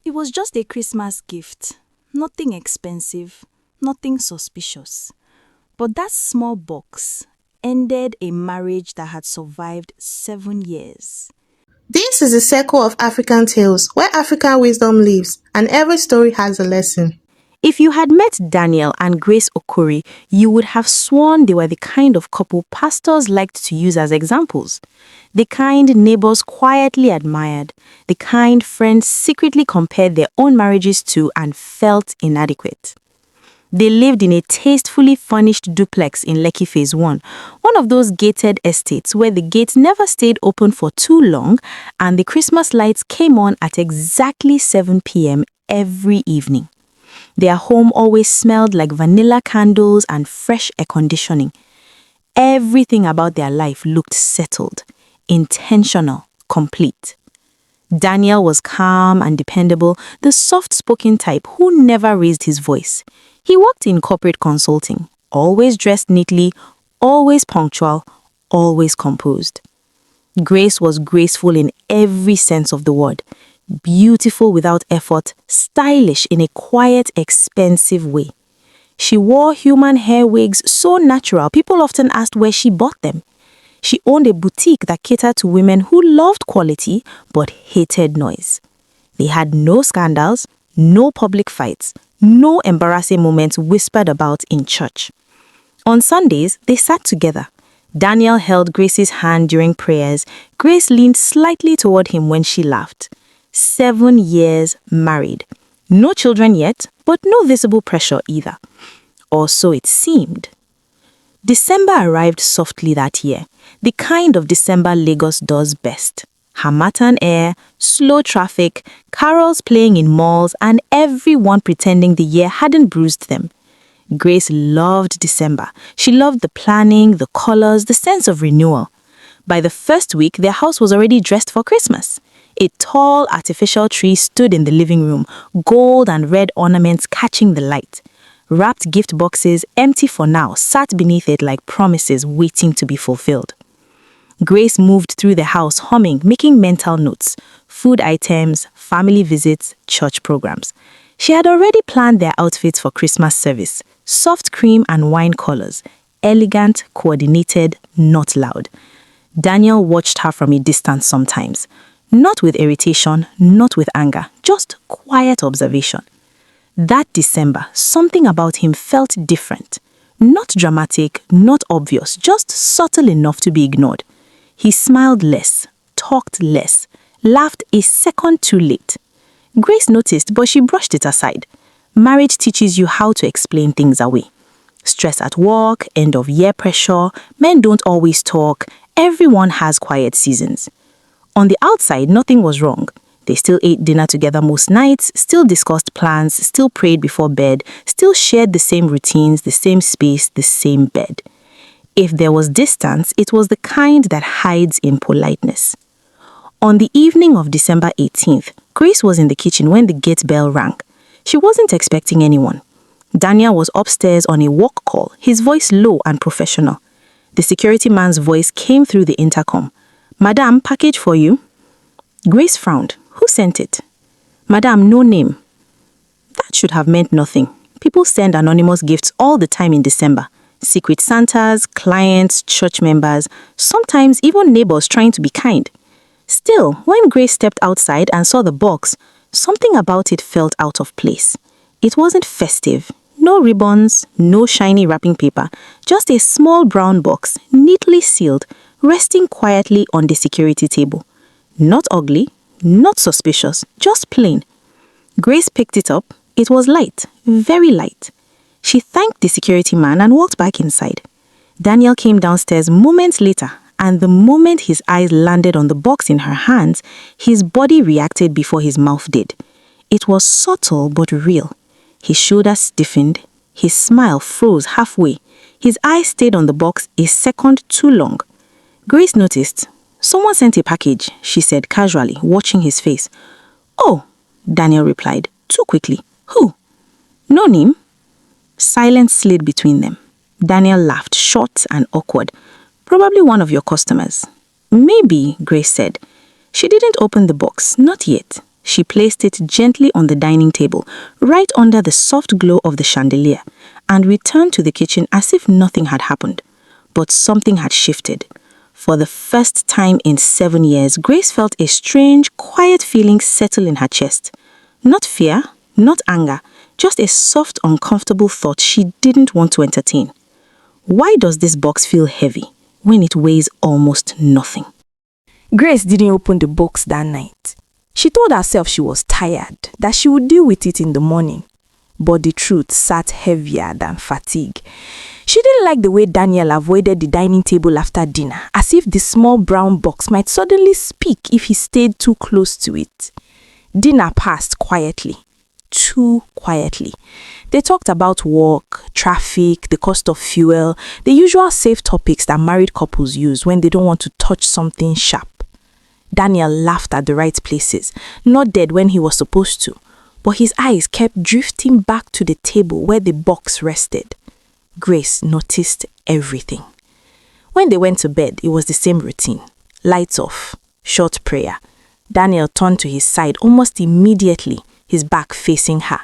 It was just a Christmas gift. Nothing expensive, nothing suspicious. But that small box ended a marriage that had survived 7 years. This is a circle of African tales where African wisdom lives and every story has a lesson. If you had met Daniel and Grace Okori, you would have sworn they were the kind of couple pastors liked to use as examples. The kind neighbors quietly admired, the kind friends secretly compared their own marriages to and felt inadequate. They lived in a tastefully furnished duplex in Lekki Phase 1, one of those gated estates where the gate never stayed open for too long and the Christmas lights came on at exactly 7 p.m. every evening. Their home always smelled like vanilla candles and fresh air conditioning. Everything about their life looked settled, intentional, complete. Daniel was calm and dependable, the soft-spoken type who never raised his voice. He worked in corporate consulting, always dressed neatly, always punctual, always composed. Grace was graceful in every sense of the word. Beautiful without effort, stylish in a quiet, expensive way. She wore human hair wigs so natural, people often asked where she bought them. She owned a boutique that catered to women who loved quality but hated noise. They had no scandals, no public fights, no embarrassing moments whispered about in church. On Sundays, they sat together. Daniel held Grace's hand during prayers. Grace leaned slightly toward him when she laughed. 7 years married. No children yet, but no visible pressure either. Or so it seemed. December arrived softly that year, the kind of December Lagos does best. Harmattan air, slow traffic, carols playing in malls, and everyone pretending the year hadn't bruised them. Grace loved December. She loved the planning, the colors, the sense of renewal. By the first week, their house was already dressed for Christmas. A tall artificial tree stood in the living room, gold and red ornaments catching the light. Wrapped gift boxes, empty for now, sat beneath it like promises waiting to be fulfilled. Grace moved through the house humming, making mental notes, food items, family visits, church programs. She had already planned their outfits for Christmas service, soft cream and wine colors, elegant, coordinated, not loud. Daniel watched her from a distance sometimes. Not with irritation, not with anger, just quiet observation. That December, something about him felt different. Not dramatic, not obvious, just subtle enough to be ignored. He smiled less, talked less, laughed a second too late. Grace noticed, but she brushed it aside. Marriage teaches you how to explain things away. Stress at work, end of year pressure, men don't always talk, everyone has quiet seasons. On the outside, nothing was wrong. They still ate dinner together most nights, still discussed plans, still prayed before bed, still shared the same routines, the same space, the same bed. If there was distance, it was the kind that hides in politeness. On the evening of December 18th, Grace was in the kitchen when the gate bell rang. She wasn't expecting anyone. Daniel was upstairs on a work call, his voice low and professional. The security man's voice came through the intercom. "Madam, package for you." Grace frowned. Who sent it? "Madam, no name." That should have meant nothing. People send anonymous gifts all the time in December. Secret Santas, clients, church members, sometimes even neighbors trying to be kind. Still, when Grace stepped outside and saw the box, something about it felt out of place. It wasn't festive. No ribbons, no shiny wrapping paper, just a small brown box, neatly sealed, resting quietly on the security table. Not ugly, not suspicious, just plain. Grace picked it up. It was light, very light. She thanked the security man and walked back inside. Daniel came downstairs moments later, and the moment his eyes landed on the box in her hands, his body reacted before his mouth did. It was subtle but real. His shoulders stiffened. His smile froze halfway. His eyes stayed on the box a second too long. Grace noticed. "Someone sent a package," she said casually, watching his face. "Oh," Daniel replied, too quickly. "Who?" "No name." Silence slid between them. Daniel laughed, short and awkward. "Probably one of your customers." "Maybe," Grace said. She didn't open the box, not yet. She placed it gently on the dining table, right under the soft glow of the chandelier, and returned to the kitchen as if nothing had happened. But something had shifted. For the first time in 7 years, Grace felt a strange, quiet feeling settle in her chest. Not fear, not anger, just a soft, uncomfortable thought she didn't want to entertain. Why does this box feel heavy when it weighs almost nothing? Grace didn't open the box that night. She told herself she was tired, that she would deal with it in the morning. But the truth sat heavier than fatigue. She didn't like the way Daniel avoided the dining table after dinner, as if the small brown box might suddenly speak if he stayed too close to it. Dinner passed quietly. Too quietly. They talked about work, traffic, the cost of fuel, the usual safe topics that married couples use when they don't want to touch something sharp. Daniel laughed at the right places, nodded when he was supposed to, but his eyes kept drifting back to the table where the box rested. Grace noticed everything. When they went to bed, it was the same routine. Lights off, short prayer. Daniel turned to his side almost immediately, his back facing her.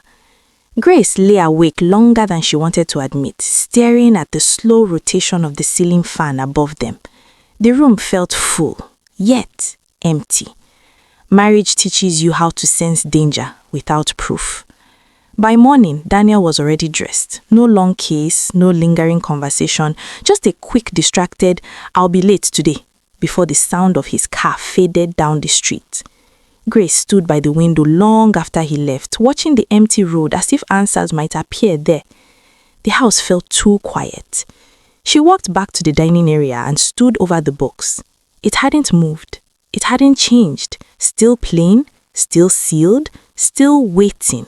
Grace lay awake longer than she wanted to admit, staring at the slow rotation of the ceiling fan above them. The room felt full, yet empty. Marriage teaches you how to sense danger without proof. By morning, Daniel was already dressed. No long kiss, no lingering conversation, just a quick distracted, "I'll be late today," before the sound of his car faded down the street. Grace stood by the window long after he left, watching the empty road as if answers might appear there. The house felt too quiet. She walked back to the dining area and stood over the box. It hadn't moved. It hadn't changed. Still plain, still sealed, still waiting.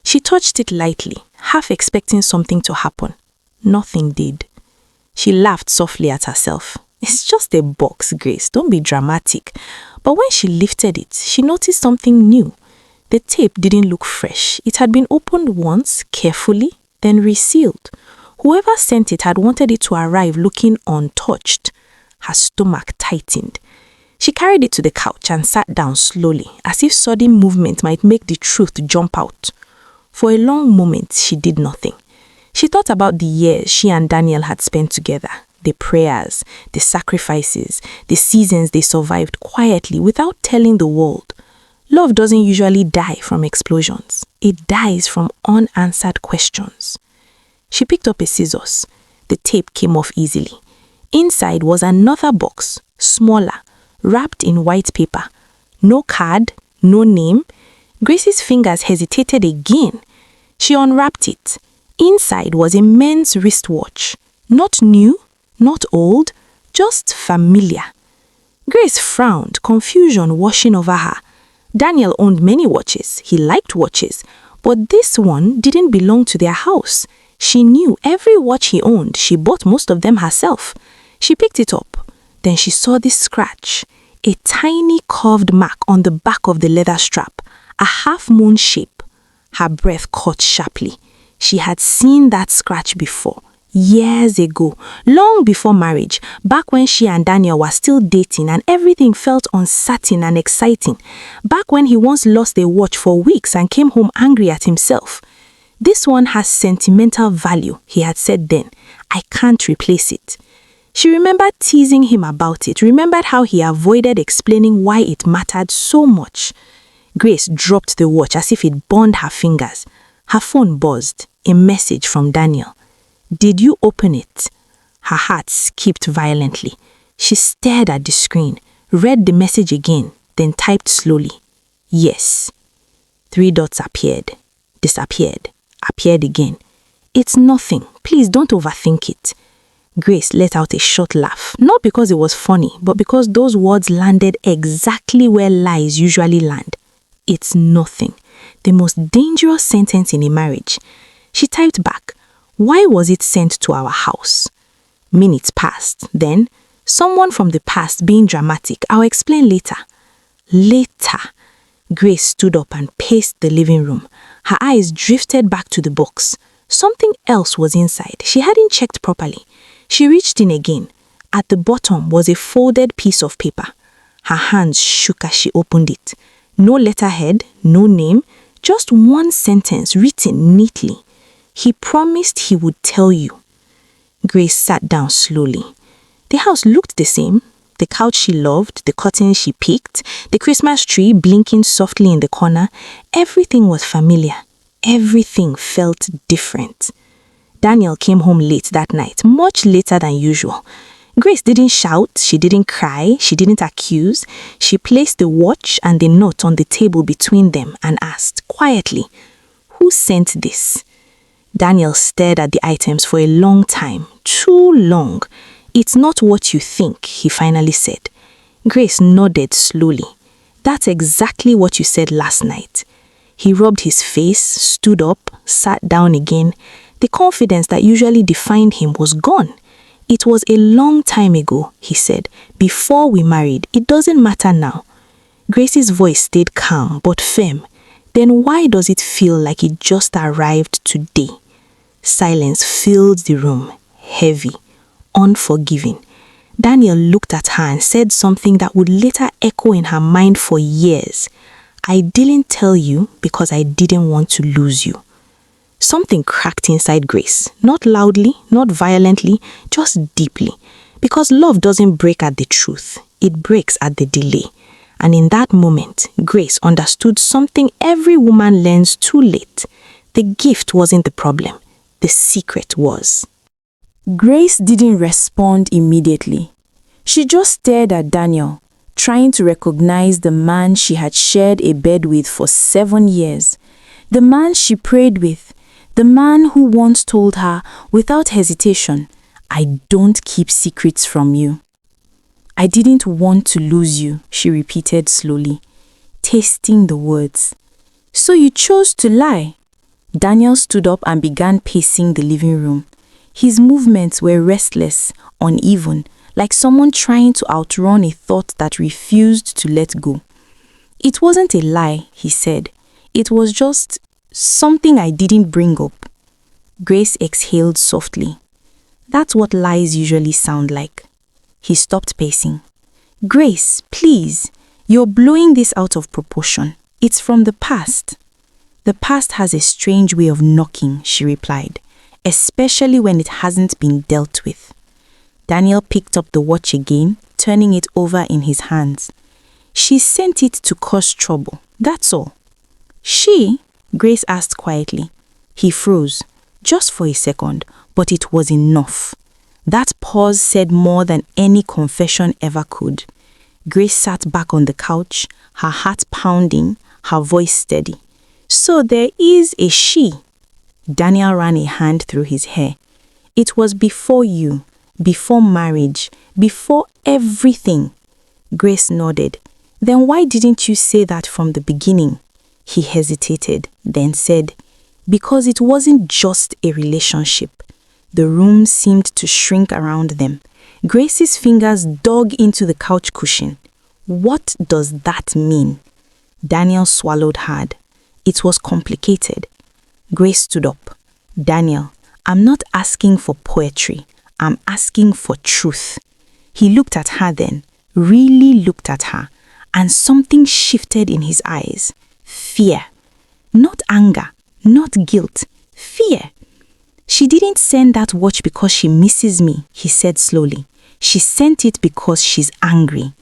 She touched it lightly, half expecting something to happen. Nothing did. She laughed softly at herself. "It's just a box, Grace. Don't be dramatic." But when she lifted it, she noticed something new. The tape didn't look fresh. It had been opened once, carefully, then resealed. Whoever sent it had wanted it to arrive looking untouched. Her stomach tightened. She carried it to the couch and sat down slowly, as if sudden movement might make the truth jump out. For a long moment, she did nothing. She thought about the years she and Daniel had spent together, the prayers, the sacrifices, the seasons they survived quietly without telling the world. Love doesn't usually die from explosions. It dies from unanswered questions. She picked up a scissors. The tape came off easily. Inside was another box, smaller, wrapped in white paper. No card, no name. Grace's fingers hesitated again. She unwrapped it. Inside was a men's wristwatch. Not new, not old, just familiar. Grace frowned, confusion washing over her. Daniel owned many watches. He liked watches. But this one didn't belong to their house. She knew every watch he owned. She bought most of them herself. She picked it up. Then she saw this scratch. A tiny curved mark on the back of the leather strap. A half-moon shape. Her breath caught sharply. She had seen that scratch before. Years ago, long before marriage, back when she and Daniel were still dating and everything felt uncertain and exciting, back when he once lost a watch for weeks and came home angry at himself. "This one has sentimental value," he had said then. "I can't replace it." She remembered teasing him about it, remembered how he avoided explaining why it mattered so much. Grace dropped the watch as if it burned her fingers. Her phone buzzed, a message from Daniel. "Did you open it?" Her heart skipped violently. She stared at the screen, read the message again, then typed slowly, "Yes." 3 dots appeared, disappeared, appeared again. "It's nothing. Please don't overthink it." Grace let out a short laugh, not because it was funny, but because those words landed exactly where lies usually land. It's nothing. The most dangerous sentence in a marriage. She typed back, "Why was it sent to our house?" Minutes passed. Then, someone from the past being dramatic, "I'll explain later." Later. Grace stood up and paced the living room. Her eyes drifted back to the box. Something else was inside. She hadn't checked properly. She reached in again. At the bottom was a folded piece of paper. Her hands shook as she opened it. No letterhead, no name, just one sentence written neatly. He promised he would tell you. Grace sat down slowly. The house looked the same. The couch she loved, the curtains she picked, the Christmas tree blinking softly in the corner. Everything was familiar. Everything felt different. Daniel came home late that night, much later than usual. Grace didn't shout, she didn't cry, she didn't accuse. She placed the watch and the note on the table between them and asked quietly, "Who sent this?" Daniel stared at the items for a long time, too long. "It's not what you think," he finally said. Grace nodded slowly. "That's exactly what you said last night." He rubbed his face, stood up, sat down again. The confidence that usually defined him was gone. "It was a long time ago," he said. "Before we married. It doesn't matter now." Grace's voice stayed calm but firm. "Then why does it feel like it just arrived today?" Silence filled the room, heavy, unforgiving. Daniel looked at her and said something that would later echo in her mind for years. "I didn't tell you because I didn't want to lose you." Something cracked inside Grace, not loudly, not violently, just deeply. Because love doesn't break at the truth, it breaks at the delay. And in that moment, Grace understood something every woman learns too late. The gift wasn't the problem, the secret was. Grace didn't respond immediately. She just stared at Daniel, trying to recognize the man she had shared a bed with for 7 years, the man she prayed with, the man who once told her, without hesitation, "I don't keep secrets from you." "I didn't want to lose you," she repeated slowly, tasting the words. "So you chose to lie?" Daniel stood up and began pacing the living room. His movements were restless, uneven, like someone trying to outrun a thought that refused to let go. "It wasn't a lie," he said. "It was just something I didn't bring up." Grace exhaled softly. "That's what lies usually sound like." He stopped pacing. "Grace, please, you're blowing this out of proportion. It's from the past." "The past has a strange way of knocking," she replied, "especially when it hasn't been dealt with." Daniel picked up the watch again, turning it over in his hands. "She sent it to cause trouble, that's all." "She?" Grace asked quietly. He froze, just for a second, but it was enough. That pause said more than any confession ever could. Grace sat back on the couch, her heart pounding, her voice steady. "So there is a she." Daniel ran a hand through his hair. "It was before you, before marriage, before everything." Grace nodded. "Then why didn't you say that from the beginning?" He hesitated, then said, "Because it wasn't just a relationship." The room seemed to shrink around them. Grace's fingers dug into the couch cushion. "What does that mean?" Daniel swallowed hard. It was complicated. Grace stood up. "Daniel, I'm not asking for poetry. I'm asking for truth." He looked at her then, really looked at her, and something shifted in his eyes. Fear. Not anger, not guilt. Fear. "She didn't send that watch because she misses me," he said slowly. "She sent it because she's angry."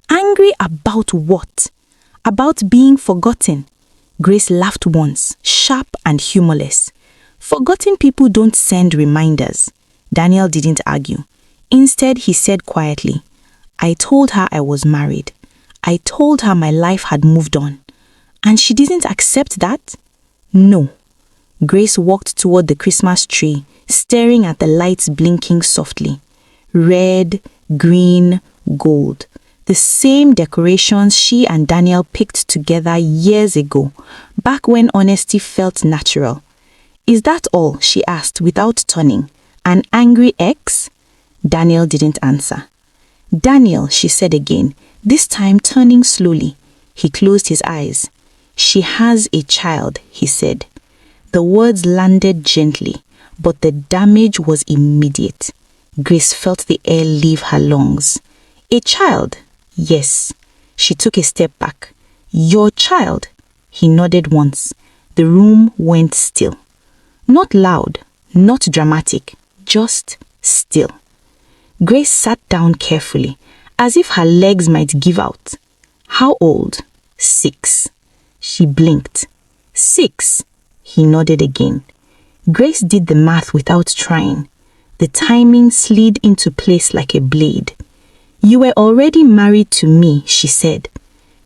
Angry about what? About being forgotten. Grace laughed once, sharp and humorless. "Forgotten people don't send reminders." Daniel didn't argue. Instead, he said quietly, "I told her I was married. I told her my life had moved on. And she didn't accept that?" "No." Grace walked toward the Christmas tree, staring at the lights blinking softly. Red, green, gold. The same decorations she and Daniel picked together years ago, back when honesty felt natural. "Is that all?" she asked without turning. "An angry ex?" Daniel didn't answer. "Daniel," she said again, this time turning slowly. He closed his eyes. "She has a child," he said. The words landed gently, but the damage was immediate. Grace felt the air leave her lungs. "A child?" "Yes." She took a step back. Your child? He nodded once. The room went still. Not loud, not dramatic, just still. Grace sat down carefully, as if her legs might give out. How old? 6. She blinked. 6. He nodded again. Grace did the math without trying. The timing slid into place like a blade. You were already married to me, she said.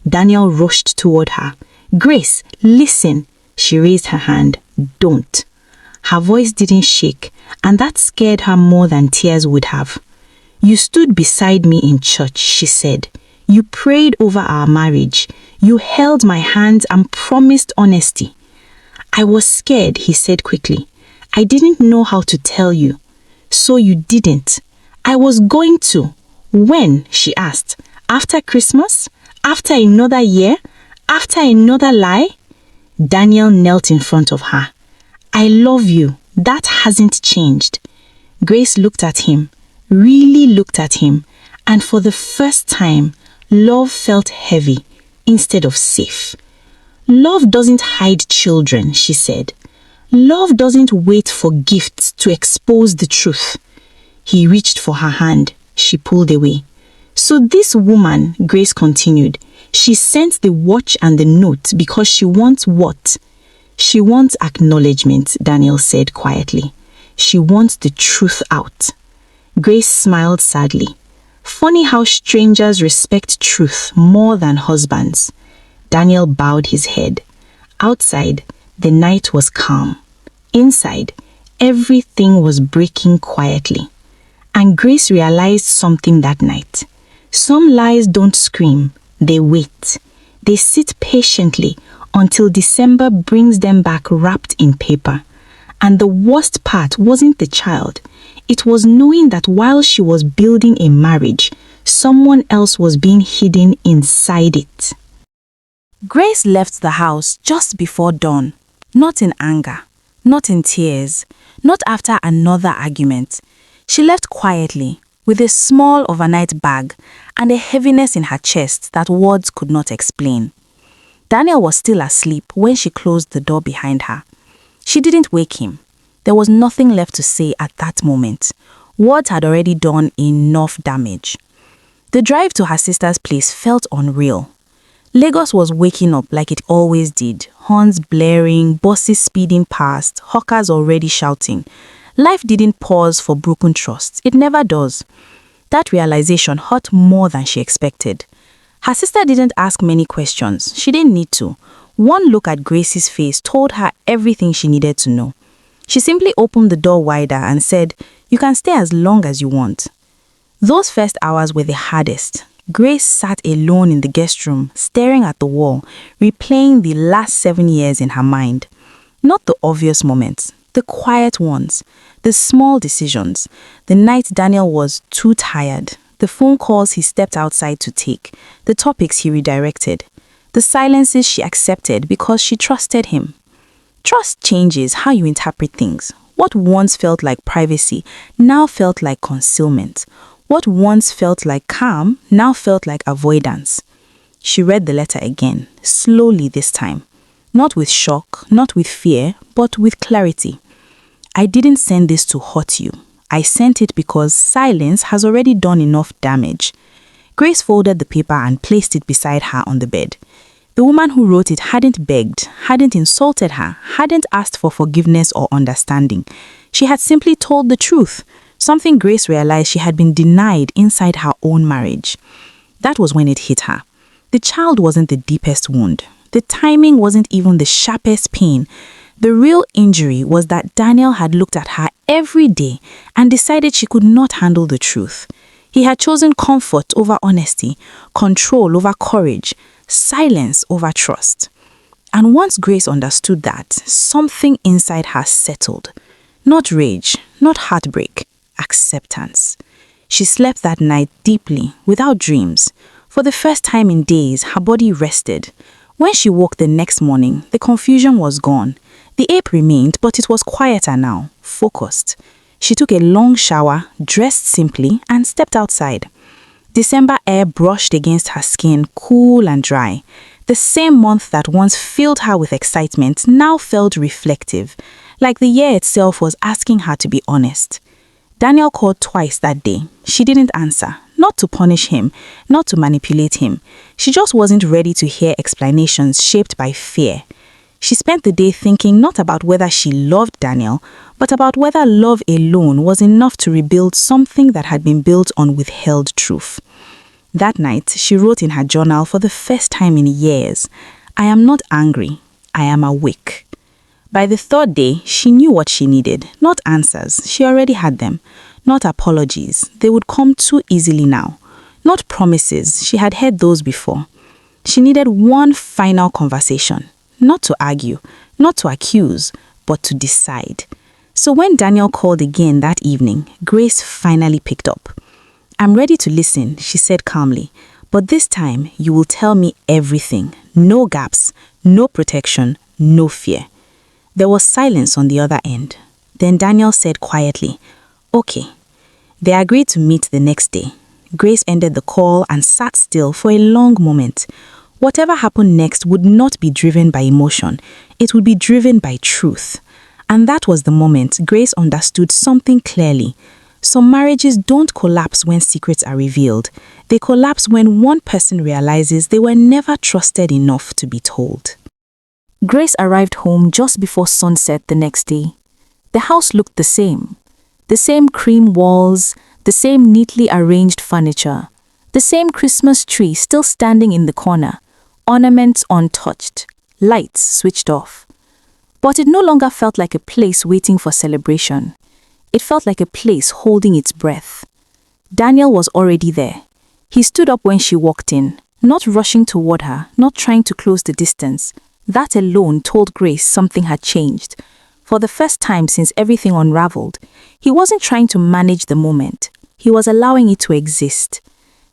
Daniel rushed toward her. Grace, listen. She raised her hand. Don't. Her voice didn't shake, and that scared her more than tears would have. You stood beside me in church, she said. You prayed over our marriage. You held my hand and promised honesty. I was scared, he said quickly. I didn't know how to tell you. So you didn't. I was going to. When? She asked. After Christmas? After another year? After another lie? Daniel knelt in front of her. I love you. That hasn't changed. Grace looked at him, really looked at him, and for the first time, love felt heavy instead of safe. Love doesn't hide children, she said. Love doesn't wait for gifts to expose the truth. He reached for her hand. She pulled away. So this woman, Grace continued, she sent the watch and the note because she wants what? She wants acknowledgement, Daniel said quietly. She wants the truth out. Grace smiled sadly. Funny how strangers respect truth more than husbands. Daniel bowed his head. Outside, the night was calm. Inside, everything was breaking quietly. And Grace realized something that night. Some lies don't scream, they wait. They sit patiently until December brings them back wrapped in paper. And the worst part wasn't the child. It was knowing that while she was building a marriage, someone else was being hidden inside it. Grace left the house just before dawn, not in anger, not in tears, not after another argument. She left quietly, with a small overnight bag and a heaviness in her chest that words could not explain. Daniel was still asleep when she closed the door behind her. She didn't wake him. There was nothing left to say at that moment. Words had already done enough damage. The drive to her sister's place felt unreal. Lagos was waking up like it always did, horns blaring, buses speeding past, hawkers already shouting. Life didn't pause for broken trust. It never does. That realization hurt more than she expected. Her sister didn't ask many questions. She didn't need to. One look at Grace's face told her everything she needed to know. She simply opened the door wider and said, "You can stay as long as you want." Those first hours were the hardest. Grace sat alone in the guest room, staring at the wall, replaying the last 7 years in her mind. Not the obvious moments, the quiet ones, the small decisions, the night Daniel was too tired, the phone calls he stepped outside to take, the topics he redirected, the silences she accepted because she trusted him. Trust changes how you interpret things. What once felt like privacy now felt like concealment. What once felt like calm now felt like avoidance. She read the letter again, slowly this time. Not with shock, not with fear, but with clarity. I didn't send this to hurt you. I sent it because silence has already done enough damage. Grace folded the paper and placed it beside her on the bed. The woman who wrote it hadn't begged, hadn't insulted her, hadn't asked for forgiveness or understanding. She had simply told the truth, something Grace realized she had been denied inside her own marriage. That was when it hit her. The child wasn't the deepest wound. The timing wasn't even the sharpest pain. The real injury was that Daniel had looked at her every day and decided she could not handle the truth. He had chosen comfort over honesty, control over courage, silence over trust. And once Grace understood that, something inside her settled. Not rage, not heartbreak, acceptance. She slept that night deeply, without dreams. For the first time in days, her body rested. When she woke the next morning, the confusion was gone. The ache remained, but it was quieter now, focused. She took a long shower, dressed simply, and stepped outside. December air brushed against her skin, cool and dry. The same month that once filled her with excitement now felt reflective, like the year itself was asking her to be honest. Daniel called twice that day. She didn't answer, not to punish him, not to manipulate him. She just wasn't ready to hear explanations shaped by fear. She spent the day thinking not about whether she loved Daniel, but about whether love alone was enough to rebuild something that had been built on withheld truth. That night, she wrote in her journal for the first time in years, "I am not angry, I am awake." By the third day, she knew what she needed, not answers, she already had them, not apologies, they would come too easily now, not promises, she had heard those before. She needed one final conversation, not to argue, not to accuse, but to decide. So when Daniel called again that evening, Grace finally picked up. "I'm ready to listen," she said calmly, "but this time you will tell me everything, no gaps, no protection, no fear." There was silence on the other end. Then Daniel said quietly, "Okay." They agreed to meet the next day. Grace ended the call and sat still for a long moment. Whatever happened next would not be driven by emotion. It would be driven by truth. And that was the moment Grace understood something clearly. Some marriages don't collapse when secrets are revealed. They collapse when one person realizes they were never trusted enough to be told. Grace arrived home just before sunset the next day. The house looked the same. The same cream walls, the same neatly arranged furniture, the same Christmas tree still standing in the corner, ornaments untouched, lights switched off. But it no longer felt like a place waiting for celebration. It felt like a place holding its breath. Daniel was already there. He stood up when she walked in, not rushing toward her, not trying to close the distance. That alone told Grace something had changed. For the first time since everything unraveled, he wasn't trying to manage the moment. He was allowing it to exist.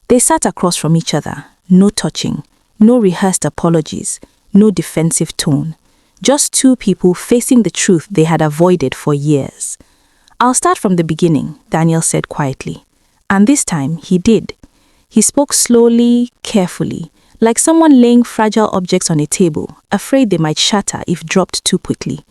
They sat across from each other, no touching, no rehearsed apologies, no defensive tone. Just two people facing the truth they had avoided for years. "I'll start from the beginning," Daniel said quietly. And this time he did. He spoke slowly, carefully, like someone laying fragile objects on a table, afraid they might shatter if dropped too quickly.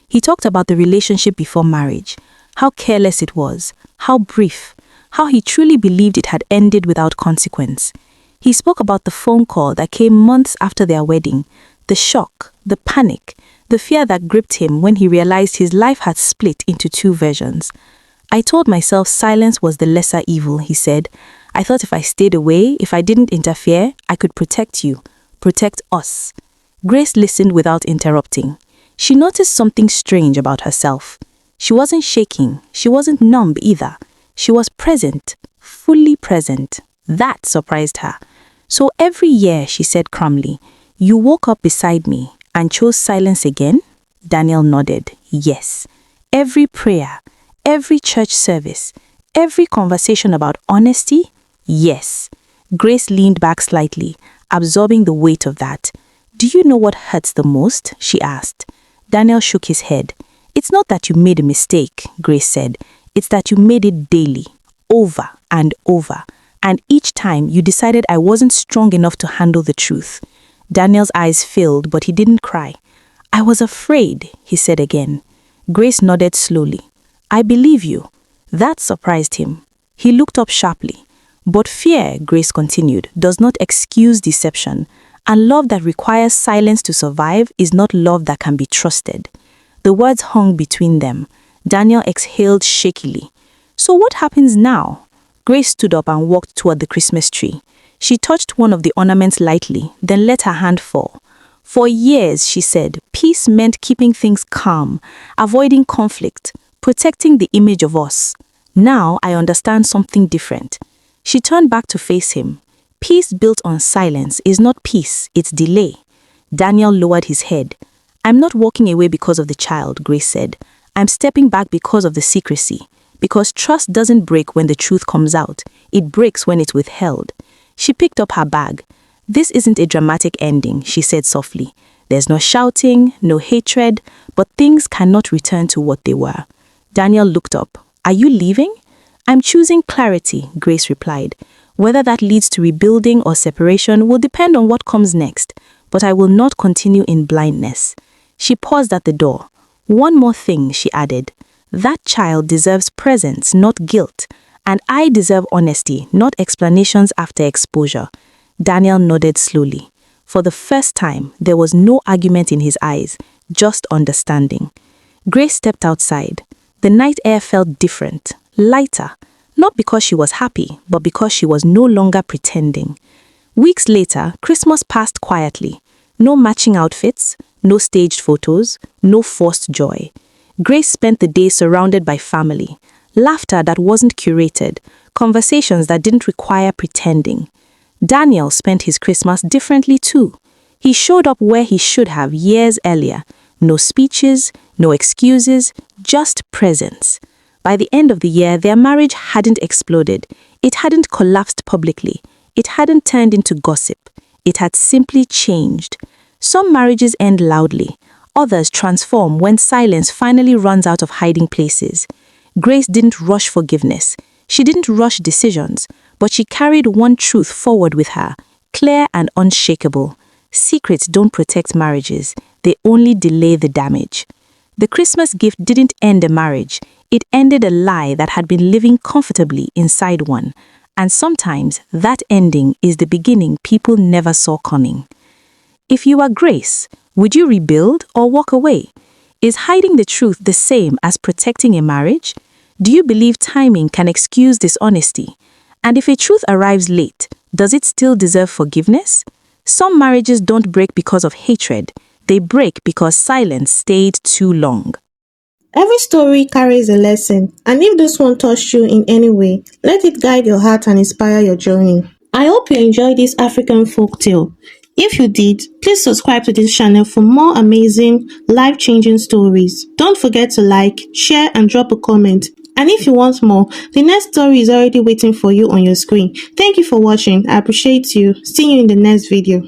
He talked about the relationship before marriage, how careless it was, how brief, how he truly believed it had ended without consequence. He spoke about the phone call that came months after their wedding, the shock, the panic, the fear that gripped him when he realized his life had split into two versions. "I told myself silence was the lesser evil," he said. "I thought if I stayed away, if I didn't interfere, I could protect you, protect us." Grace listened without interrupting. She noticed something strange about herself. She wasn't shaking, she wasn't numb either. She was present, fully present. That surprised her. "So every year," she said calmly, "you woke up beside me and chose silence again?" Daniel nodded. "Yes. Every prayer, every church service, every conversation about honesty? Yes." Grace leaned back slightly, absorbing the weight of that. "Do you know what hurts the most?" she asked. Daniel shook his head. "It's not that you made a mistake," Grace said. "It's that you made it daily, over and over. And each time you decided I wasn't strong enough to handle the truth." Daniel's eyes filled, but he didn't cry. "I was afraid," he said again. Grace nodded slowly. "I believe you." That surprised him. He looked up sharply. "But fear," Grace continued, "does not excuse deception. And love that requires silence to survive is not love that can be trusted." The words hung between them. Daniel exhaled shakily. "So what happens now?" Grace stood up and walked toward the Christmas tree. She touched one of the ornaments lightly, then let her hand fall. "For years," she said, "peace meant keeping things calm, avoiding conflict, protecting the image of us. Now I understand something different." She turned back to face him. "Peace built on silence is not peace, it's delay." Daniel lowered his head. "I'm not walking away because of the child," Grace said. "I'm stepping back because of the secrecy. Because trust doesn't break when the truth comes out. It breaks when it's withheld." She picked up her bag. "This isn't a dramatic ending," she said softly. "There's no shouting, no hatred, but things cannot return to what they were." Daniel looked up. "Are you leaving?" "I'm choosing clarity," Grace replied. "Whether that leads to rebuilding or separation will depend on what comes next. but I will not continue in blindness." She paused at the door. "One more thing," she added. "That child deserves presence, not guilt. And I deserve honesty, not explanations after exposure." Daniel nodded slowly. For the first time, there was no argument in his eyes, just understanding. Grace stepped outside. The night air felt different, lighter, not because she was happy, but because she was no longer pretending. Weeks later, Christmas passed quietly. No matching outfits, no staged photos, no forced joy. Grace spent the day surrounded by family, laughter that wasn't curated, conversations that didn't require pretending. Daniel spent his Christmas differently too. He showed up where he should have years earlier. No speeches, no excuses, just presence. By the end of the year, their marriage hadn't exploded. It hadn't collapsed publicly. It hadn't turned into gossip. It had simply changed. Some marriages end loudly. Others transform when silence finally runs out of hiding places. Grace didn't rush forgiveness. She didn't rush decisions, but she carried one truth forward with her, clear and unshakable. Secrets don't protect marriages. They only delay the damage. The Christmas gift didn't end a marriage. It ended a lie that had been living comfortably inside one. And sometimes that ending is the beginning people never saw coming. If you are Grace, would you rebuild or walk away? Is hiding the truth the same as protecting a marriage? Do you believe timing can excuse dishonesty? And if a truth arrives late, does it still deserve forgiveness? Some marriages don't break because of hatred. They break because silence stayed too long. Every story carries a lesson, and if this one touched you in any way, let it guide your heart and inspire your journey. I hope you enjoyed this African folktale. If you did, please subscribe to this channel for more amazing, life-changing stories. Don't forget to like, share, and drop a comment. And if you want more, the next story is already waiting for you on your screen. Thank you for watching. I appreciate you. See you in the next video.